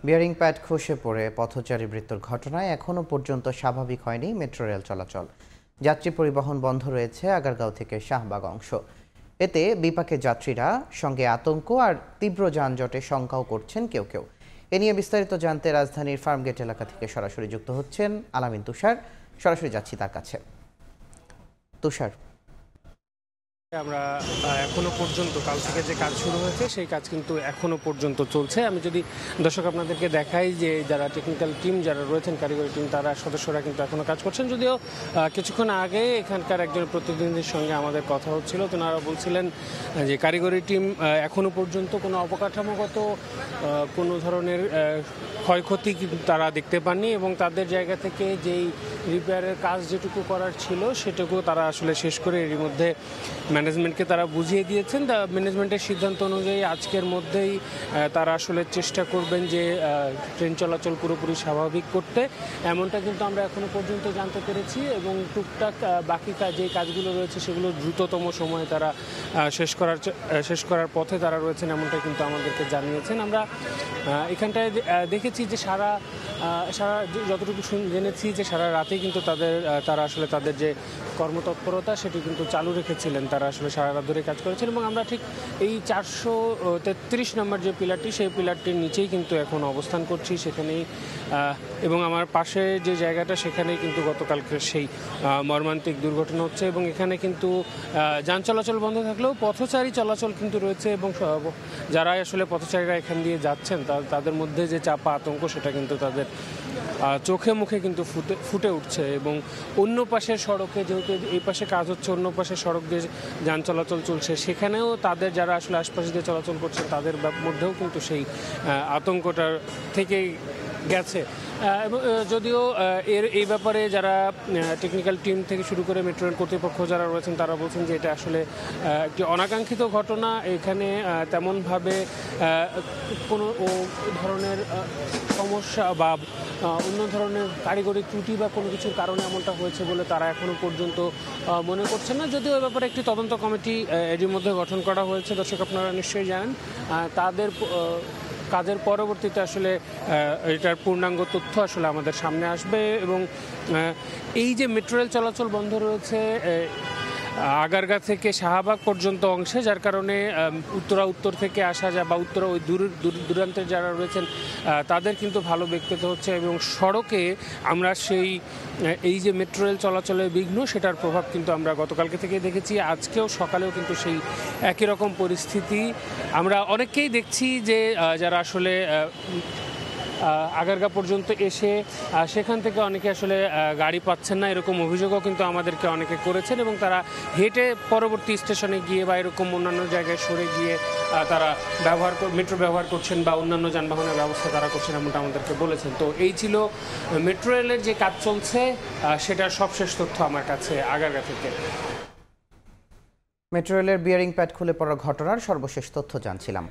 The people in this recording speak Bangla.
বিয়ারিং প্যাড খসে পড়ে পথচারী মৃত্যুর ঘটনায় এখনও পর্যন্ত স্বাভাবিক হয়নি মেট্রো রেল চলাচল। যাত্রী পরিবহন বন্ধ রয়েছে আগারগাঁও থেকে শাহবাগ অংশ। এতে বিপাকে যাত্রীরা, সঙ্গে আতঙ্ক আর তীব্র যানজটে শঙ্কাও করছেন কেউ কেউ। এ নিয়ে বিস্তারিত জানতে রাজধানীর ফার্মগেট এলাকা থেকে সরাসরি যুক্ত হচ্ছেন আলামিন তুষার। সরাসরি যাচ্ছি তার কাছে। তুষার, আমরা এখনো পর্যন্ত কাল থেকে যে কাজ শুরু হয়েছে সেই কাজ কিন্তু এখনো পর্যন্ত চলছে। আমি যদি দর্শক আপনাদেরকে দেখাই যে যারা টেকনিক্যাল টিম যারা রয়েছেন, কারিগরি টিম, তারা সদস্যরা কিন্তু এখনো কাজ করছেন। যদিও কিছুক্ষণ আগে এখানকার একজন প্রতিনিধির সঙ্গে আমাদের কথা হচ্ছিল, তেনারা বলছিলেন যে কারিগরি টিম এখনো পর্যন্ত কোনো অবকাঠামোগত কোনো ধরনের ক্ষয়ক্ষতি তারা দেখতে পাননি এবং তাদের জায়গা থেকে যেই রিপেয়ারের কাজ যেটুকু করার ছিল সেটুকু তারা আসলে শেষ করে এরই মধ্যে ম্যানেজমেন্টকে তারা বুঝিয়ে দিয়েছেন। ম্যানেজমেন্টের সিদ্ধান্ত অনুযায়ী আজকের মধ্যেই তারা আসলে চেষ্টা করবেন যে ট্রেন চলাচল পুরোপুরি স্বাভাবিক করতে, এমনটা কিন্তু আমরা এখনো পর্যন্ত জানতে পেরেছি। এবং টুকটাক বাকি যে কাজগুলো রয়েছে সেগুলো দ্রুততম সময়ে তারা শেষ করার পথে তারা রয়েছেন, এমনটা কিন্তু আমাদেরকে জানিয়েছেন। আমরা এখানটায় দেখেছি যে সারা যতটুকু জেনেছি যে সারা রাতেই কিন্তু তারা আসলে তাদের যে কর্মতৎপরতা সেটি কিন্তু চালু রেখেছিলেন। তারা আসলে সারা রাত ধরে কাজ করেছেন এবং আমরা ঠিক এই 433 নম্বর যে পিলারটি, সেই পিলারটির নিচেই কিন্তু এখন অবস্থান করছি সেখানেই। এবং আমার পাশে যে জায়গাটা সেখানেই কিন্তু গতকালকে সেই মর্মান্তিক দুর্ঘটনা হচ্ছে এবং এখানে কিন্তু যান চলাচল বন্ধ থাকলেও পথচারী চলাচল কিন্তু রয়েছে এবং যারা আসলে পথচারীরা এখান দিয়ে যাচ্ছেন তাদের মধ্যে যে চাপা আতঙ্ক সেটা কিন্তু তাদের চোখে মুখে কিন্তু ফুটে উঠছে। এবং অন্য পাশের সড়কে, যেহেতু এই পাশে কাজ হচ্ছে, অন্য পাশের সড়ক দিয়ে যান চলাচল চলছে, সেখানেও তাদের যারা আসলে আশপাশ দিয়ে চলাচল করছে তাদের মধ্যেও কিন্তু সেই আতঙ্কটা থেকেই গেছে। এবং যদিও এই ব্যাপারে যারা টেকনিক্যাল টিম থেকে শুরু করে মেট্রো রেল কর্তৃপক্ষ যারা রয়েছেন তারা বলছেন যে এটা আসলে একটি অনাকাঙ্ক্ষিত ঘটনা। এখানে তেমনভাবে কোনো ধরনের সমস্যা বা অন্য ধরনের কারিগরি ত্রুটি বা কোনো কিছুর কারণে এমনটা হয়েছে বলে তারা এখনো পর্যন্ত মনে করছেন না। যদিও এ ব্যাপারে একটি তদন্ত কমিটি এরই মধ্যে গঠন করা হয়েছে, দর্শক আপনারা নিশ্চয়ই জানেন। তাদের কাজের পরবর্তীতে আসলে এটার পূর্ণাঙ্গ তথ্য আসলে আমাদের সামনে আসবে। এবং এই যে মেট্রো রেল চলাচল বন্ধ রয়েছে আগারগাঁ থেকে শাহবাগ পর্যন্ত অংশে, যার কারণে উত্তর থেকে আসা যায় বা ওই দূরান্তের যারা রয়েছেন তাদের কিন্তু ভালো দেখতে হচ্ছে। এবং সড়কে আমরা এই যে মেট্রো রেল চলাচলের বিঘ্ন সেটার প্রভাব কিন্তু আমরা গতকালকে থেকে দেখেছি, আজকেও সকালেও কিন্তু সেই একই রকম পরিস্থিতি আমরা অনেককেই দেখছি যে যারা আসলে আগারগাঁ পর্যন্ত এসে সেখান থেকে অনেকে আসলে গাড়ি পাচ্ছেন না, এরকম অভিযোগও কিন্তু আমাদেরকে অনেকে করেছেন এবং তারা হেঁটে পরবর্তী স্টেশনে গিয়ে বা এরকম অন্যান্য জায়গায় সরে গিয়ে তারা মেট্রো ব্যবহার করছেন বা অন্যান্য যানবাহনের ব্যবস্থা তারা করছেন, এমনটা আমাদেরকে বলেছেন। তো এই ছিল মেট্রো রেলের যে কাজ চলছে সেটার সবশেষ তথ্য আমার কাছে আগারগাঁ থেকে। মেট্রো রেলের বিয়ারিং প্যাড খুলে পড়ার ঘটনার সর্বশেষ তথ্য জানছিলাম।